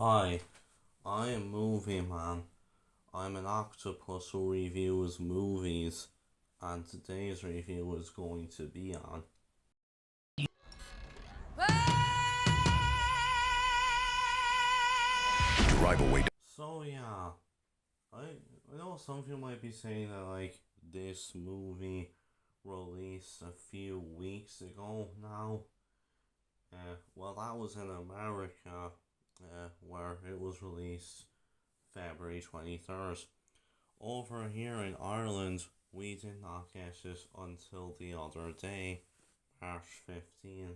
Hi, I am Movie Man. I'm an octopus who reviews movies, and today's review is going to be on. Drive away. So yeah, I know some people might be saying that this movie released a few weeks ago now. Well, that was in America, where it was released February 23rd. Over here in Ireland, we did not get it until the other day, March 15th.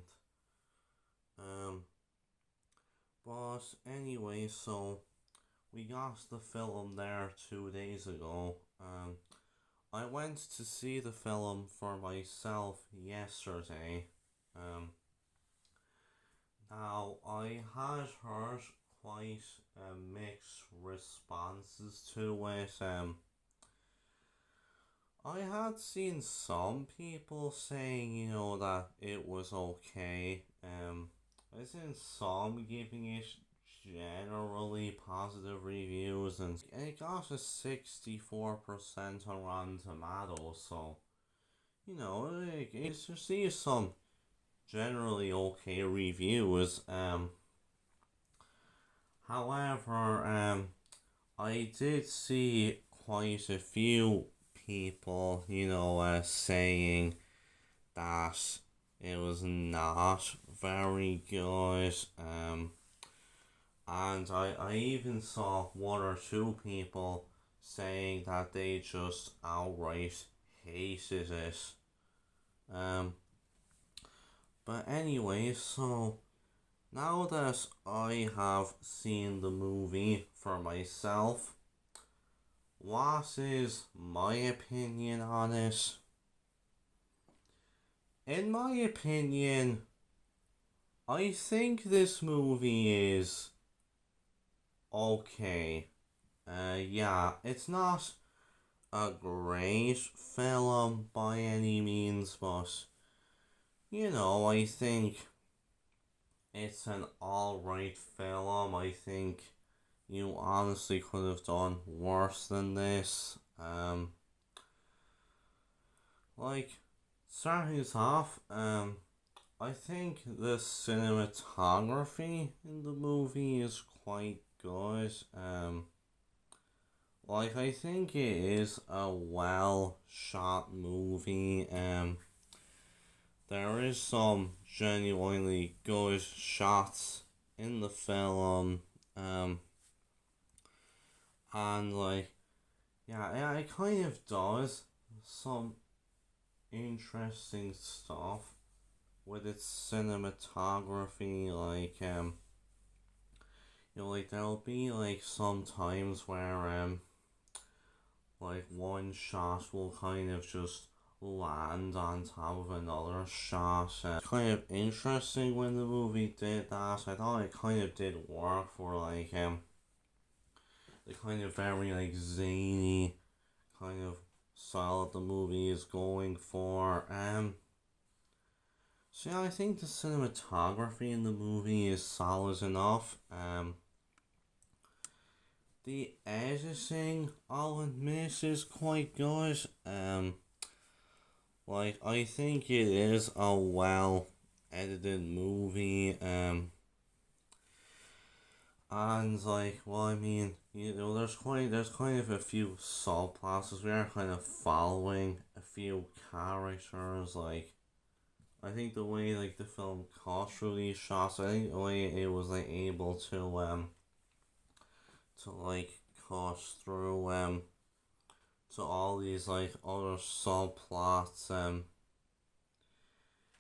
Um, but anyway, so we got the film there 2 days ago. I went to see the film for myself yesterday. Um, Now I had heard quite mixed responses to it. I had seen some people saying, that it was okay. I seen some giving it generally positive reviews, and it got a 64% on Rotten Tomatoes. So, it's just see some generally okay reviews. However, I did see quite a few people, saying that it was not very good. And I even saw one or two people saying that they just outright hated it. Um, but anyway, so now that I have seen the movie for myself, what is my opinion on it? In my opinion, I think this movie is okay. Yeah, it's not a great film by any means, but I think it's an alright film. I think you honestly could have done worse than this. Like starting us off, I think the cinematography in the movie is quite good. I think it is a well shot movie. There is some genuinely good shots in the film. Um, and yeah, it kind of does some interesting stuff with its cinematography. There'll be some times where one shot will kind of just land on top of another shot. Kind of interesting when the movie did that. I thought it kind of did work for the kind of very zany kind of style that the movie is going for. So yeah, I think the cinematography in the movie is solid enough. The editing, I'll admit, is quite good. I think it is a well edited movie. And I mean, there's kind of a few subplots. We are kind of following a few characters. I think the way the film culturally shots, I think the way it was able to cut through to all these other subplots.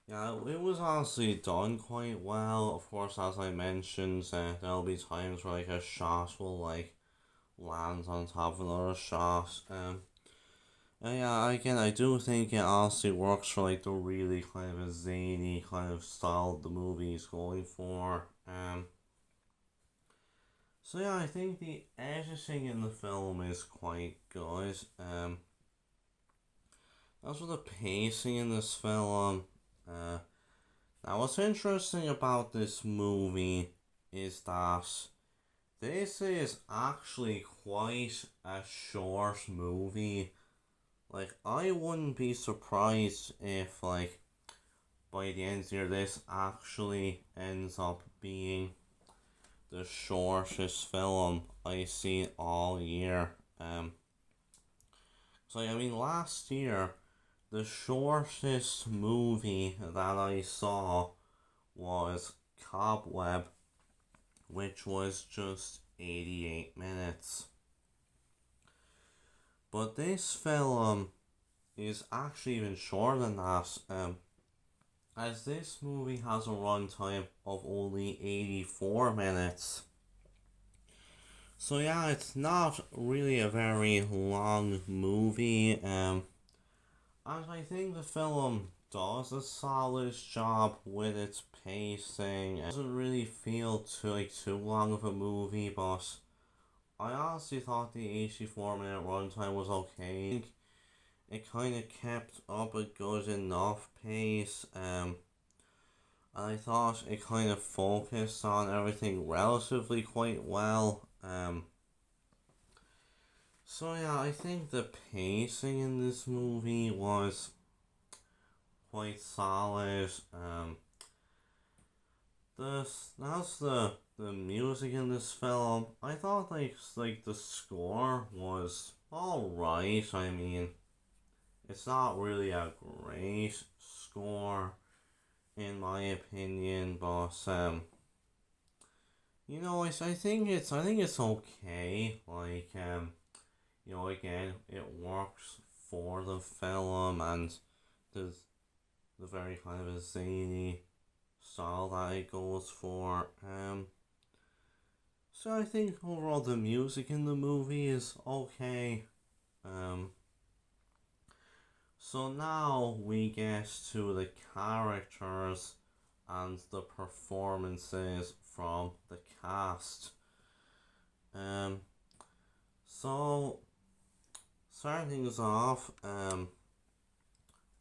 Yeah, it was honestly done quite well. Of course, as I mentioned, there'll be times where a shot will land on top of another shot. And yeah, again, I do think it honestly works for the really kind of a zany kind of style the movie is going for. So yeah, I think the editing in the film is quite good. As for the pacing in this film, now what's interesting about this movie is that this is actually quite a short movie. Like, I wouldn't be surprised if, like, by the end of the year, this actually ends up being the shortest film I see all year. So I mean, last year, the shortest movie that I saw was Cobweb, which was just 88 minutes. But this film is actually even shorter than that, as this movie has a runtime of only 84 minutes. So yeah, it's not really a very long movie, and I think the film does a solid job with its pacing. It doesn't really feel too long of a movie, but I honestly thought the 84-minute runtime was okay. It kind of kept up a good enough pace, and I thought it kind of focused on everything relatively quite well. So yeah, I think the pacing in this movie was quite solid. That's the music in this film. I thought like the score was alright. I mean, it's not really a great score in my opinion, but I think it's okay. Like again, it works for the film, and there's the very kind of a zany style that it goes for. So I think overall the music in the movie is okay. Um, so now we get to the characters and the performances from the cast. Um, so starting things off,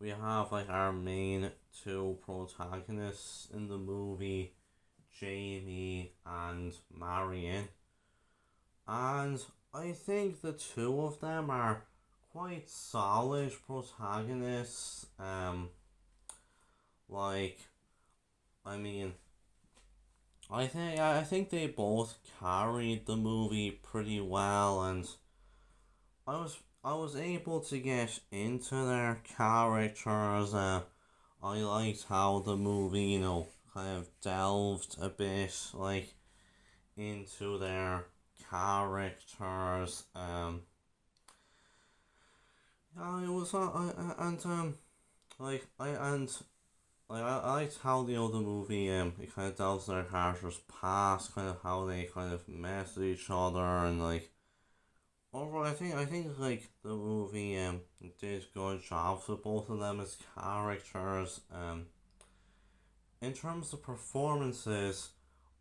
we have like our main two protagonists in the movie, Jamie and Marion, and I think the two of them are quite solid protagonists. Like, I mean, I think they both carried the movie pretty well, and I was able to get into their characters. I liked how the movie, kind of delved a bit like into their characters. Yeah, it was and like I and like I liked how the movie it kind of delves their characters past, kind of how they kind of mess with each other, and like overall I think like the movie did good jobs with both of them as characters. In terms of performances,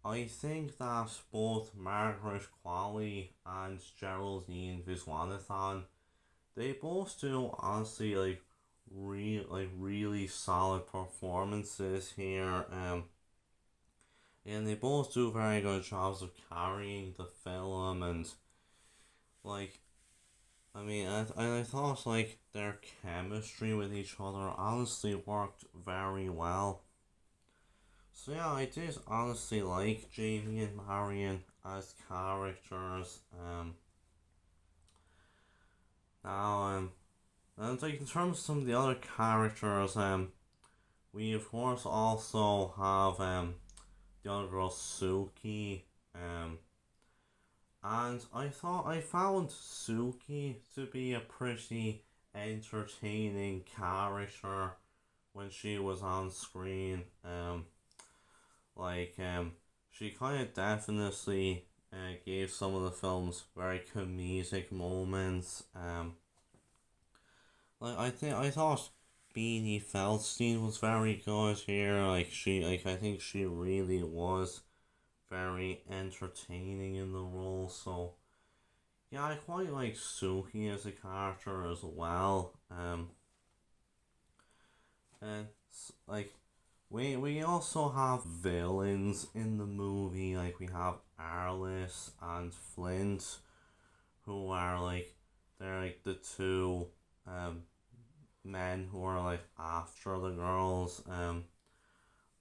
I think that both Margaret Qualley and Geraldine Viswanathan, they both do honestly really solid performances here. And they both do very good jobs of carrying the film, and like I thought like their chemistry with each other honestly worked very well. So yeah, I did honestly like Jamie and Marion as characters. Now and like in terms of some of the other characters, we of course also have the other girl Suki. And I found Suki to be a pretty entertaining character when she was on screen. Like she kind of definitely gave some of the film's very comedic moments. Like I thought Beanie Feldstein was very good here. I think she really was very entertaining in the role. So yeah, I quite like Suki as a character as well. And like we also have villains in the movie, like we have Arliss and Flint, who are like they're like the two um men who are like after the girls.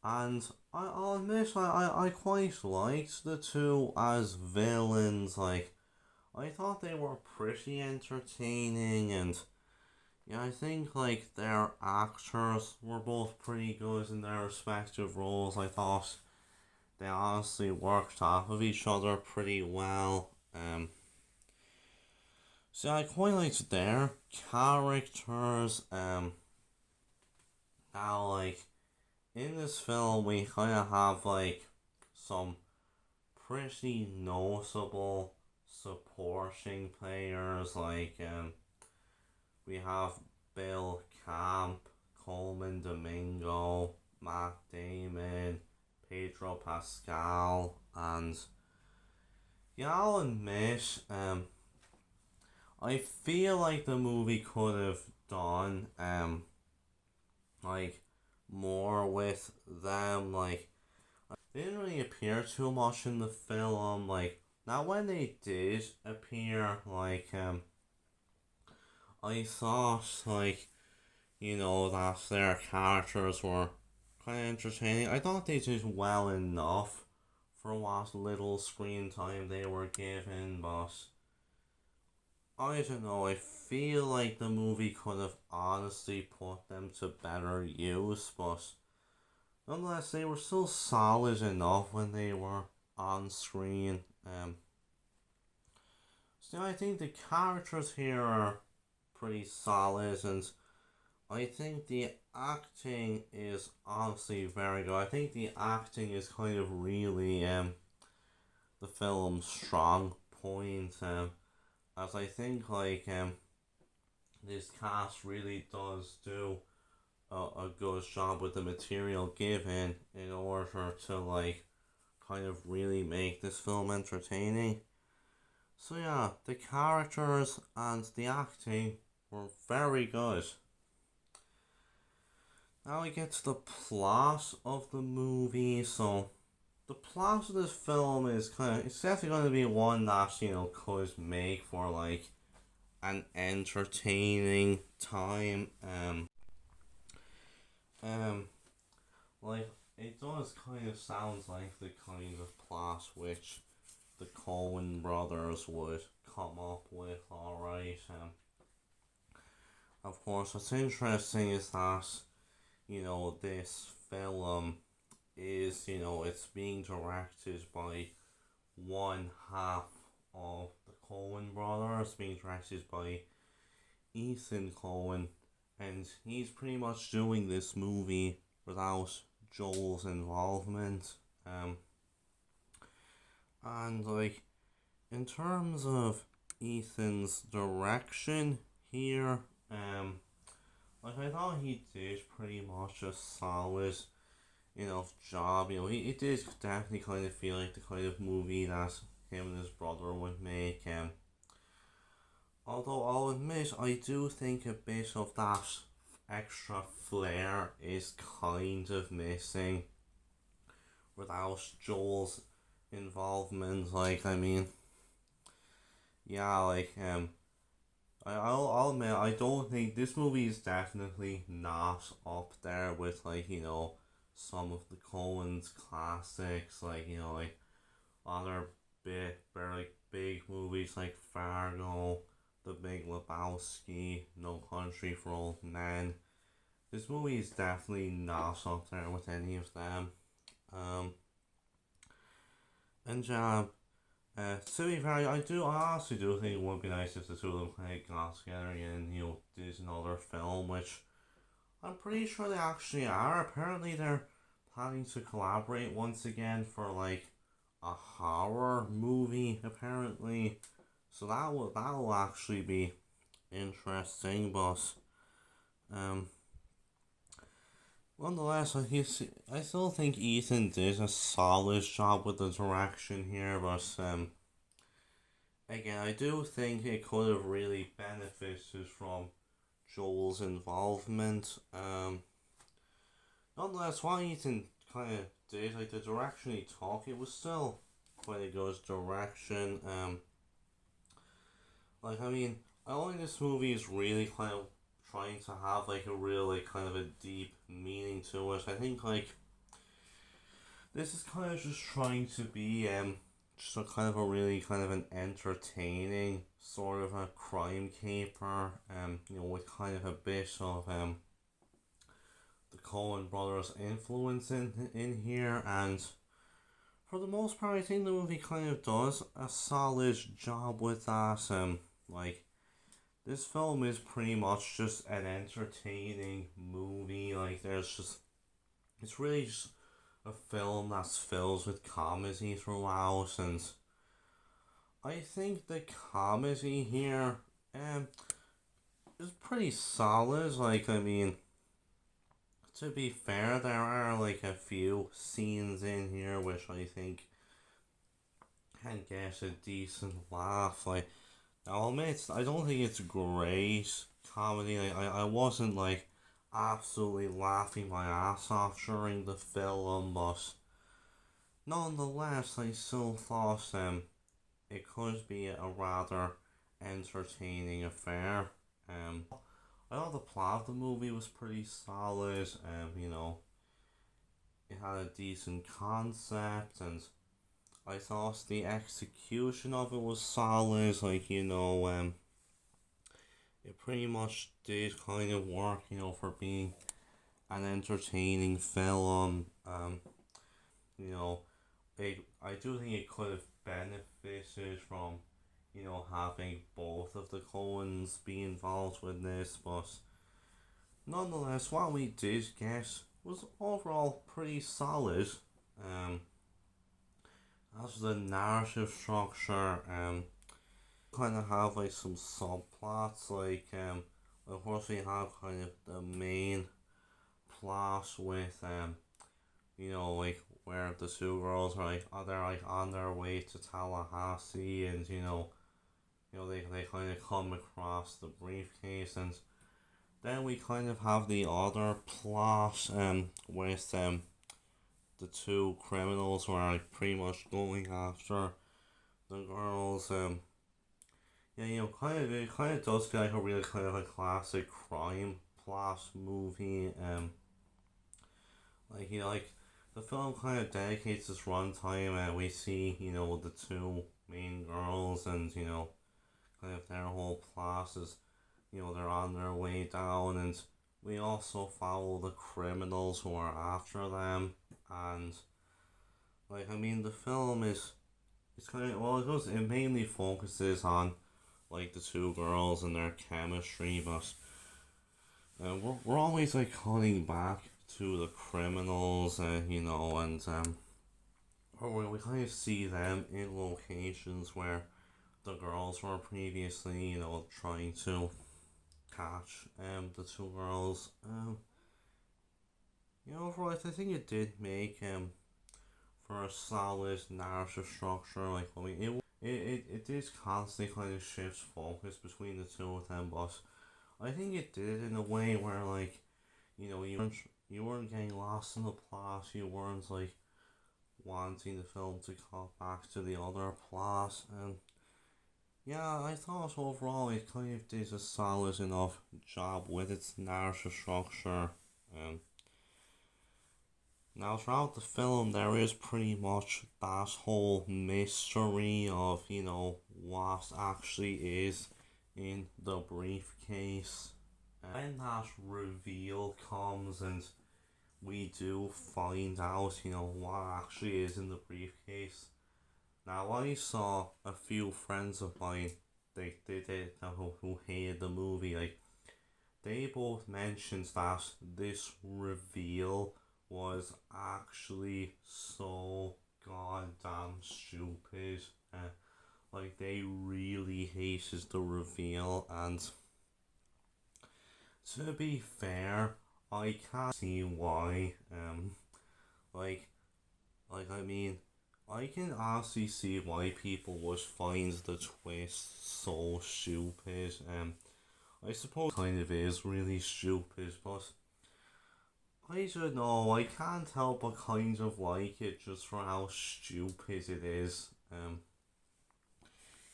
And I'll admit I quite liked the two as villains. Like I thought they were pretty entertaining, and yeah, I think like their actors were both pretty good in their respective roles. I thought they honestly worked off of each other pretty well. So I quite liked their characters. Now like in this film we kind of have like some pretty noticeable supporting players. Like we have Bill Camp, Coleman Domingo, Matt Damon, Pedro Pascal, and yeah, I'll admit, I feel like the movie could have done like more with them. Like they didn't really appear too much in the film. Like now when they did appear, like I thought like that their characters were kind of entertaining. I thought they did well enough for what little screen time they were given, but I don't know. I feel like the movie could have honestly put them to better use, but nonetheless, they were still solid enough when they were on screen. So I think the characters here are pretty solid, and I think the acting is honestly very good. I think the acting is kind of really the film's strong point. As I think like this cast really does do a good job with the material given in order to like kind of really make this film entertaining. So yeah, the characters and the acting were very good. Now we get to the plot of the movie. So the plot of this film is it's definitely going to be one that could make for like an entertaining time. Um, like it does kind of sounds like the kind of plot which the Coen brothers would come up with. All right. Of course, what's interesting is that this film is it's being directed by one half of the Coen brothers, being directed by Ethan Coen, and he's pretty much doing this movie without Joel's involvement. And like in terms of Ethan's direction here, like I thought he did pretty much a solid job. He did definitely kind of feel like the kind of movie that him and his brother would make. Although I'll admit, I do think a bit of that extra flair is kind of missing without Joel's involvement. Like, I mean, yeah, like, I'll admit, I don't think this movie is definitely not up there with, like, some of the Coen's classics, like, like other big movies like Fargo, The Big Lebowski, No Country for Old Men. This movie is definitely not up there with any of them. And to be fair, I honestly do think it would be nice if the two of them kind of got together and did another film, which I'm pretty sure they actually are. Apparently, they're planning to collaborate once again for like a horror movie. Apparently, so that will actually be interesting. But um, nonetheless, I still think Ethan did a solid job with the direction here. But again, I do think it could have really benefited from Joel's involvement. nonetheless, what Ethan kind of did, like the direction he took, it was still quite a good direction. Like I mean, I don't think this movie is really kind of trying to have like a real like kind of a deep meaning to it. I think like this is kind of just trying to be just a kind of a really kind of an entertaining sort of a crime caper, with kind of a bit of the Coen brothers influence in here, and for the most part I think the movie kind of does a solid job with that. Like this film is pretty much just an entertaining movie. Like it's really just a film that's filled with comedy throughout, and I think the comedy here is pretty solid. Like I mean, to be fair, there are like a few scenes in here which I think can get a decent laugh. Like I'll admit, I don't think it's great comedy. I wasn't like absolutely laughing my ass off during the film, but nonetheless, I still thought it could be a rather entertaining affair. I thought the plot of the movie was pretty solid. It had a decent concept, and I thought the execution of it was solid. Like it pretty much did kind of work. For being an entertaining film. You know, I do think it could have benefited from, having both of the Coens be involved with this, but nonetheless, what we did get was overall pretty solid. Um, as for the narrative structure, kind of have like some subplots, like of course we have kind of the main plot with like where the two girls are like they're like on their way to Tallahassee, and they kind of come across the briefcase, and then we kind of have the other plot with the two criminals who are like pretty much going after the girls. Yeah, it kind of does feel like a really kind of a classic crime plot movie. Like the film kind of dedicates its runtime, and we see the two main girls, and kind of their whole plot is they're on their way down, and we also follow the criminals who are after them, and like I mean the film is it's kind of it mainly focuses on like the two girls and their chemistry, but we're always like calling back to the criminals, and or we kind of see them in locations where the girls were previously, trying to catch the two girls. Overall, I think it did make for a solid narrative structure. Like I mean, it did constantly kind of shift focus between the two of them, but I think it did in a way where like you weren't getting lost in the plot. You weren't like wanting the film to call back to the other plot, and yeah, I thought overall it kind of did a solid enough job with its narrative structure. Um, Now throughout the film, there is pretty much that whole mystery of what actually is in the briefcase. When that reveal comes and we do find out, what actually is in the briefcase. Now, I saw a few friends of mine, who hated the movie, like, they both mentioned that this reveal was actually so goddamn stupid. Like, they really hated the reveal, and to be fair, I can't see why. Like, I mean, I can honestly see why people would find the twist so stupid. I suppose it kind of is really stupid, but I don't know, I can't help but kind of like it just for how stupid it is.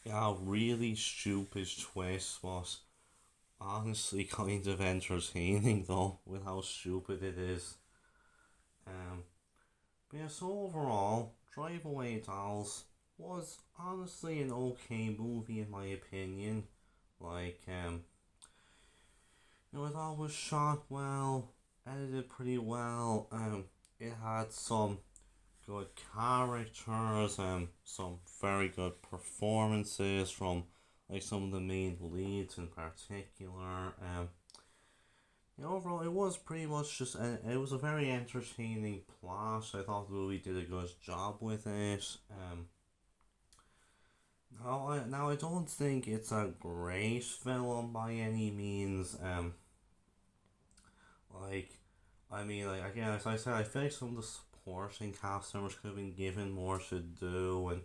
Yeah, really stupid twist was honestly kind of entertaining though, with how stupid it is. Um, but yeah, so overall, Drive Away Dolls was honestly an okay movie in my opinion. Like, it all was shot well, edited pretty well. It had some good characters, some very good performances from like some of the main leads in particular. Overall, it was pretty much just it was a very entertaining plot. I thought the movie did a good job with it. Now I don't think it's a great film by any means. Like, I mean, like again, as I said, I feel like some of the supporting cast members could have been given more to do, and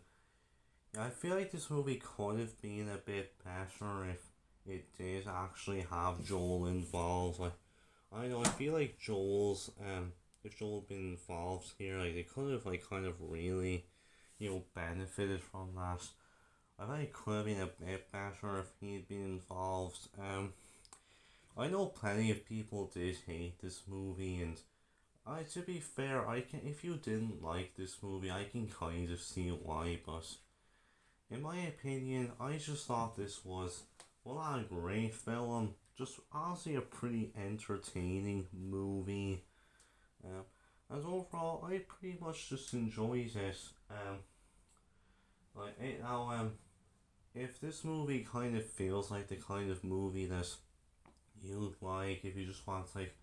yeah, I feel like this movie could have been a bit better if it did actually have Joel involved. Like, I know, I feel like if Joel had been involved here, like they could have like kind of really, benefited from that. I think it could have been a bit better if he'd been involved. I know plenty of people did hate this movie, and to be fair, I can if you didn't like this movie, I can kind of see why. But in my opinion, I just thought this was well not a great film, just honestly a pretty entertaining movie. And overall, I pretty much just enjoyed it. Like it now, if this movie kind of feels like the kind of movie that you'd like, if you just want like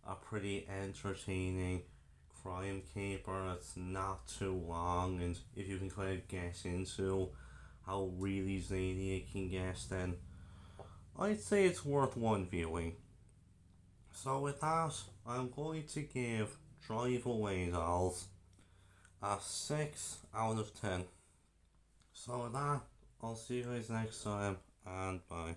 a pretty entertaining crime caper that's not too long, and if you can kind of get into how really zany it can get, then I'd say it's worth one viewing. So with that, I'm going to give Drive Away Dolls a 6 out of 10. So with that, I'll see you guys next time, and bye.